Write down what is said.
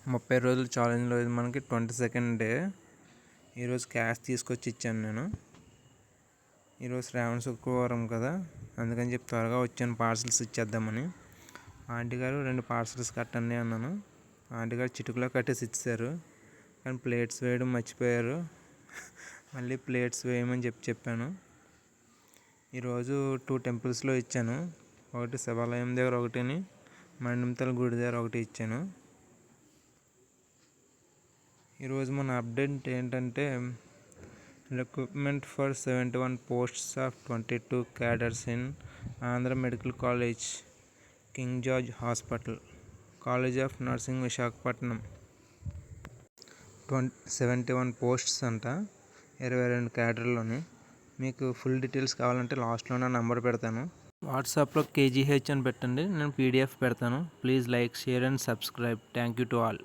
30 రోజుల ఛాలెంజ్లో ఇది మనకి 22nd డే. ఈరోజు క్యాష్ తీసుకొచ్చి ఇచ్చాను నేను. ఈరోజు శ్రావణ శుక్రవారం కదా, అందుకని చెప్పి త్వరగా వచ్చాను పార్సల్స్ ఇచ్చేద్దామని. ఆంటీ గారు 2 పార్సల్స్ కట్టండి అన్నాను. ఆంటీ గారు చిటుకులో కట్టేసి ఇచ్చారు, కానీ ప్లేట్స్ వేయడం మర్చిపోయారు. మళ్ళీ ప్లేట్స్ వేయమని చెప్పాను. ఈరోజు 2 టెంపుల్స్లో ఇచ్చాను. ఒకటి శివాలయం దగ్గర ఒకటిని, మండంతల గుడి దగ్గర ఒకటి ఇచ్చాను. ఈరోజు మన అప్డేట్ ఏంటంటే, recruitment for 71 posts of 22 cadres in Andhra medical college, king George hospital, college of nursing Visakhapatnam. 71 posts అంట, 22 క్యాడర్లోని. మీకు ఫుల్ డీటెయిల్స్ కావాలంటే లాస్ట్లో నా నెంబర్ పెడతాను. వాట్సాప్లో KGH అని పెట్టండి, నేను PDF పెడతాను. Please like, share and subscribe. Thank you to all.